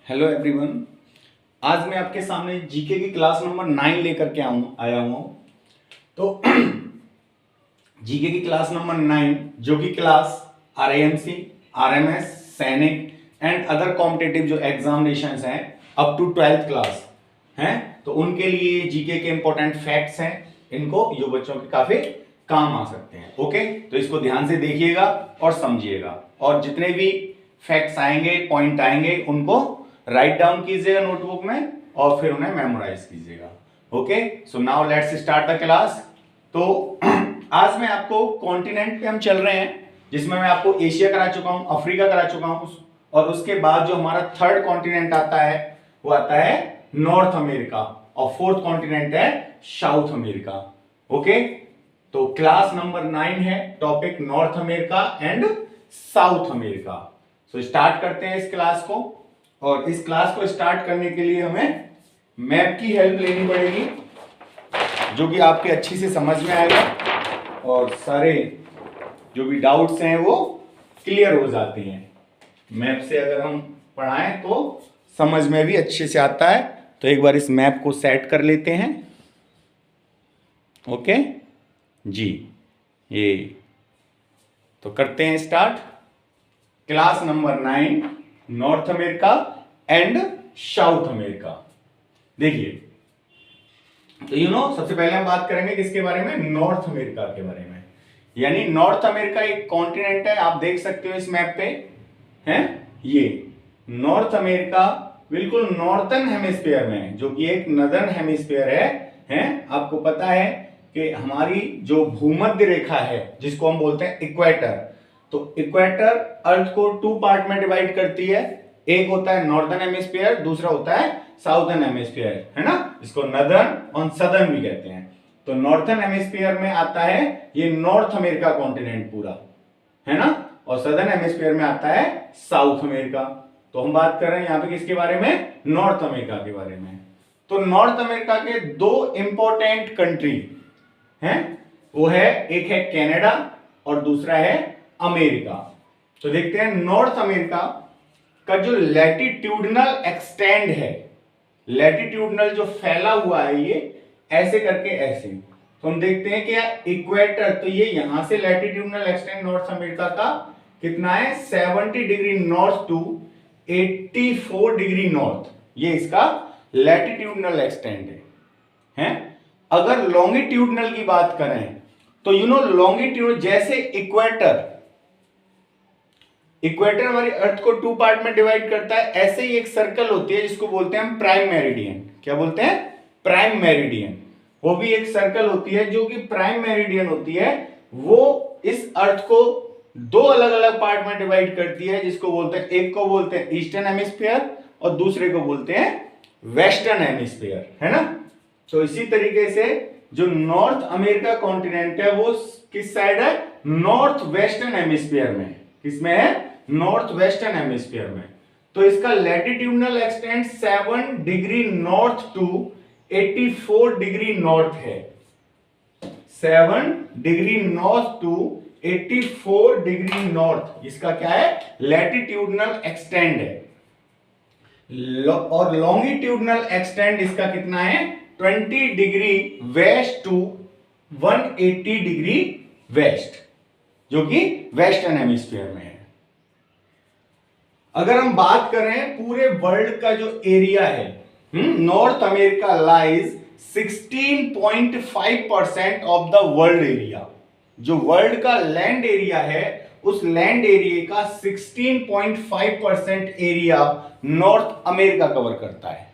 Hello everyone. आज मैं आपके सामने जीके की क्लास नंबर 9 लेकर के आया हुआ हूँ। तो जीके की क्लास नंबर 9 जो कि क्लास आरआईएमसी, आरएमएस, सैनिक एंड अदर कॉम्पिटिटिव जो एग्जामिनेशंस हैं अप टू 12th क्लास हैं, तो उनके लिए जीके के इंपॉर्टेंट फैक्ट्स हैं। इनको युवा बच्चों के काफी काम आ सकते हैं। ओके, तो इसको ध्यान से देखिएगा और समझिएगा, और जितने भी फैक्ट्स आएंगे, पॉइंट आएंगे, उनको राइट डाउन कीजिएगा नोटबुक में और फिर उन्हें मेमोराइज कीजिएगा। Okay, so now let's start the class. तो आज मैं आपको कॉन्टिनेंट पे हम चल रहे हैं, जिसमें मैं आपको एशिया करा चुका हूं, अफ्रीका करा चुका हूं, और उसके बाद जो हमारा थर्ड कॉन्टिनेंट आता है वो आता है नॉर्थ अमेरिका, और फोर्थ कॉन्टिनेंट है साउथ अमेरिका। ओके, तो क्लास नंबर 9 है, topic north America and south America. So start करते हैं इस क्लास को, और इस क्लास को स्टार्ट करने के लिए हमें मैप की हेल्प लेनी पड़ेगी, जो कि आपके अच्छी से समझ में आएगा और सारे जो भी डाउट्स हैं वो क्लियर हो जाते हैं। मैप से अगर हम पढ़ाएं तो समझ में भी अच्छे से आता है। तो एक बार इस मैप को सेट कर लेते हैं। ओके जी, ये तो करते हैं start. Class number 9 north America and south America. देखिए, तो सबसे पहले हम बात करेंगे किसके बारे में, नॉर्थ अमेरिका के बारे में। यानी नॉर्थ अमेरिका एक कॉन्टिनेंट है, आप देख सकते हो इस मैप पे है। ये नॉर्थ अमेरिका बिल्कुल नॉर्थर्न हेमिस्फीयर में है, जो कि एक नदर्न हेमिस्फीयर है। आपको पता है कि हमारी जो भूमध्य रेखा है, जिसको हम बोलते हैं इक्वेटर, तो इक्वेटर अर्थ को 2 पार्ट में डिवाइड करती है। एक होता है नॉर्दर्न हेमिस्फीयर, दूसरा होता है साउदर्न हेमिस्फीयर, है ना, इसको नदर्न और सदर्न भी कहते हैं। तो नॉर्थर्न हेमिस्फीयर में आता है ये नॉर्थ अमेरिका कॉन्टिनेंट पूरा, है ना, और सदर्न हेमिस्फीयर में आता है साउथ अमेरिका। तो हम बात कर रहे हैं यहां पे किसके बारे में, नॉर्थ अमेरिका के बारे में। तो नॉर्थ अमेरिका के 2 इंपॉर्टेंट कंट्री हैं, वो है, एक है कनाडा और दूसरा है अमेरिका। तो देखते हैं नॉर्थ अमेरिका का जो लैटिट्यूडनल एक्सटेंड है, लैटिट्यूडनल जो फैला हुआ है, ये ऐसे करके ऐसे, तो हम देखते हैं कि इक्वेटर, तो ये यहां से लैटिट्यूडनल एक्सटेंड नॉर्थ अमेरिका का कितना है, 70 degree north to 84 degree north, ये इसका लैटिट्यूडनल एक्सटेंड है। अगर लॉन्गिट्यूडनल की बात करें तो लॉन्गिट्यूड, जैसे इक्वेटर हमारी अर्थ को 2 पार्ट में डिवाइड करता है, ऐसे ही एक सर्कल होती है जिसको बोलते हैं हम प्राइम मेरिडियन। क्या बोलते हैं, प्राइम मेरिडियन। वो भी एक सर्कल होती है जो कि प्राइम मेरिडियन होती है, वो इस अर्थ को 2 अलग अलग पार्ट में डिवाइड करती है, जिसको बोलते हैं, एक को बोलते हैं ईस्टर्न हेमिस्फीयर और दूसरे को बोलते हैं वेस्टर्न हेमिस्फीयर, है ना। तो इसी तरीके से जो नॉर्थ अमेरिका कॉन्टिनेंट है वो किस साइड है, नॉर्थ वेस्टर्न हेमिस्फीयर में। किसमें है, नॉर्थ वेस्टर्न हेमिस्फीयर में। तो इसका latitudinal extend 7 degree north to 84 degree north है। 7 degree north to 84 degree north, इसका क्या है, लैटिट्यूडनल एक्सटेंड है। और लॉन्गिट्यूडनल एक्सटेंड इसका कितना है, 20 degree west to 180 degree west, जो कि वेस्टर्न हेमिस्फीयर में है। अगर हम बात करें पूरे वर्ल्ड का जो एरिया है, north America lies 16.5% of the world area. जो वर्ल्ड का लैंड एरिया है, उस लैंड एरिया का 16.5% एरिया नॉर्थ अमेरिका कवर करता है।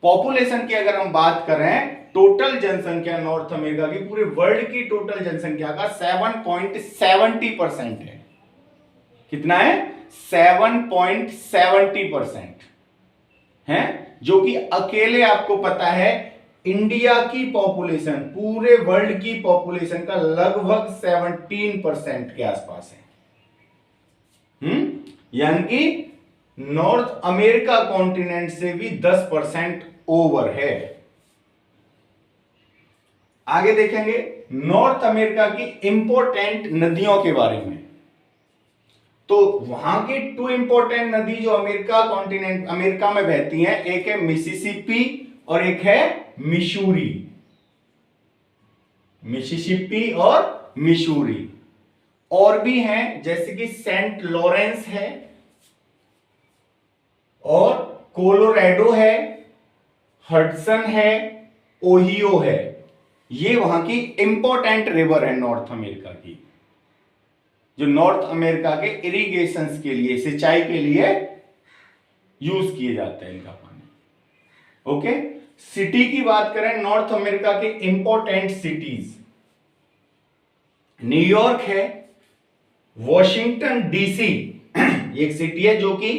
पॉपुलेशन की अगर हम बात करें, टोटल जनसंख्या नॉर्थ अमेरिका की पूरे वर्ल्ड की टोटल जनसंख्या का 7.70% है। कितना है, 7.70% है, जो कि अकेले आपको पता है इंडिया की पॉपुलेशन, पूरे वर्ल्ड की पॉपुलेशन का लगभग 17% के आसपास है। यानी कि नॉर्थ अमेरिका कॉन्टिनेंट से भी 10% ओवर है। आगे देखेंगे नॉर्थ अमेरिका की इंपॉर्टेंट नदियों के बारे में। तो वहां की 2 इंपॉर्टेंट नदी जो अमेरिका में बहती हैं, एक है मिसिसिपी और एक है मिसूरी। मिसिसिपी और मिसूरी। और भी हैं जैसे कि सेंट लॉरेंस है और कोलोराडो है, हडसन है, ओहियो है। ये वहां की इंपॉर्टेंट रिवर है नॉर्थ अमेरिका की, जो नॉर्थ अमेरिका के इरिगेशन के लिए, सिंचाई के लिए यूज किए जाते हैं इनका पानी। ओके, सिटी की बात करें नॉर्थ अमेरिका के इंपॉर्टेंट सिटीज, न्यूयॉर्क है, वॉशिंगटन डीसी एक सिटी है जो कि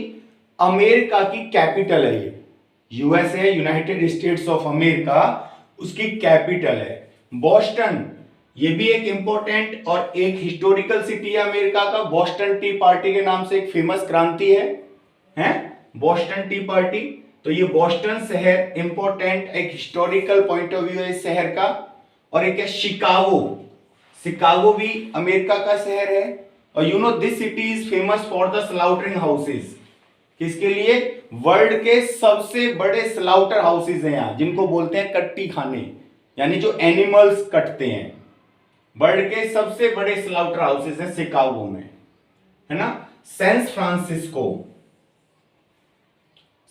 अमेरिका की कैपिटल है। ये USA, United states of America, उसकी कैपिटल है। बॉस्टन, ये भी एक इंपॉर्टेंट और एक हिस्टोरिकल सिटी है अमेरिका का। बॉस्टन टी पार्टी के नाम से एक फेमस क्रांति है बॉस्टन टी पार्टी। तो ये बॉस्टन शहर इंपॉर्टेंट, एक हिस्टोरिकल पॉइंट ऑफ व्यू है इस शहर का। और एक है शिकागो, शिकागो भी अमेरिका का शहर है। और you know this city is famous for the slaughtering houses. किसके लिए? वर्ल्ड के सबसे बड़े स्लाउटर हाउसेस हैं यहाँ, जिनको बोलते हैं कट्टी खाने, यानी जो एनिमल्स कटते हैं। वर्ल्ड के सबसे बड़े स्लाउटर हाउसेस हैं शिकागो में, है ना। सैन फ्रांसिस्को,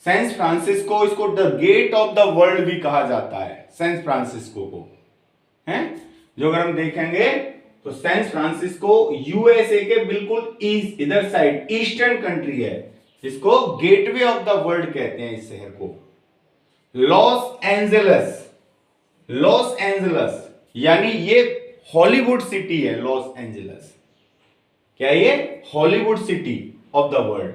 सैन फ्रांसिस्को, इसको the gate of the world भी कहा जाता है सैन फ्रांसिस्को को, है। जो अगर हम देखेंगे तो सैन फ्रांसिस्को यूएसए के बिल्कुल ईस्ट, इधर साइड ईस्टर्न कंट्री है, जिसको गेटवे ऑफ द वर्ल्ड कहते हैं इस शहर को। लॉस एंजलस, लॉस एंजलस यानी ये हॉलीवुड सिटी है। लॉस एंजलस क्या है? ये Hollywood city of the world.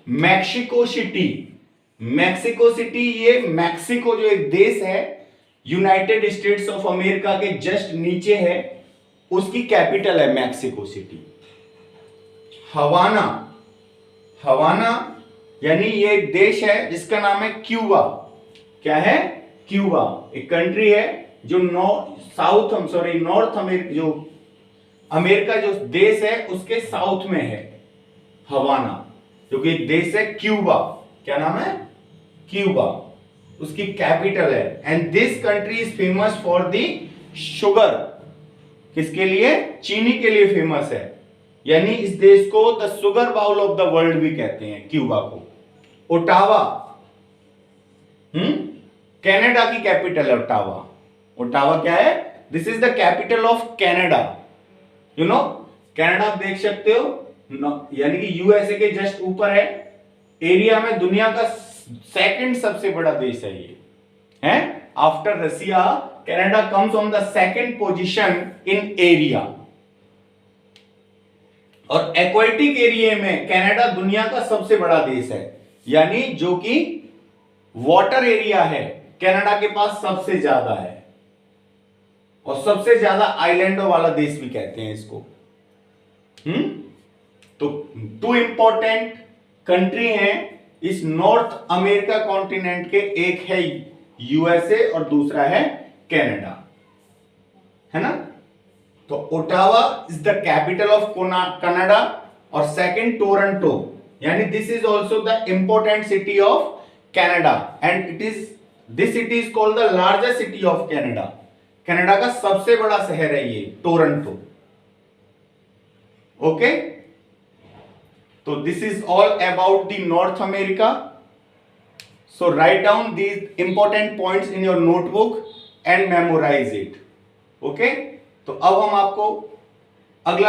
Mexico city, Mexico city, ये मैक्सिको जो एक देश है यूनाइटेड स्टेट्स ऑफ अमेरिका के जस्ट नीचे है, उसकी कैपिटल है मैक्सिको सिटी। हवाना, हवाना यानी ये एक देश है जिसका नाम है क्यूबा। क्या है? क्यूबा एक कंट्री है जो नॉर्थ अमेरिका, जो अमेरिका जो देश है उसके साउथ में है हवाना, जो कि एक देश है क्यूबा। क्या नाम है? क्यूबा, उसकी कैपिटल है। And this country is famous for the sugar. किसके लिए? चीनी के लिए फेमस है, यानी इस देश को the sugar bowl of the world भी कहते हैं क्यूबा को। ओटावा, कनाडा की कैपिटल है ओटावा। ओटावा क्या है? This is the capital of Canada. You know Canada आप देख सकते हो, यानी कि यूएसए के जस्ट ऊपर है। एरिया में दुनिया का सेकंड सबसे बड़ा देश है ये, है। After Russia, Canada comes on the second position in area. और एक्वेटिक एरिया में कनाडा दुनिया का सबसे बड़ा देश है, यानी जो कि वाटर एरिया है कनाडा के पास सबसे ज्यादा है, और सबसे ज्यादा आइलैंडों वाला देश भी कहते हैं इसको। तो 2 इंपॉर्टेंट कंट्री हैं इस नॉर्थ अमेरिका कॉन्टिनेंट के, एक है यूएसए और दूसरा है कनाडा, है ना। तो Ottawa is the capital of Canada, और सेकंड टोरंटो, यानी this is also the important city of Canada, and it is this city is called the largest city of Canada. Canada का सबसे बड़ा शहर है ये टोरंटो। ओके, तो this is all about the North America. So write down these important points in your notebook and memorise it. Okay, तो अब हम आपको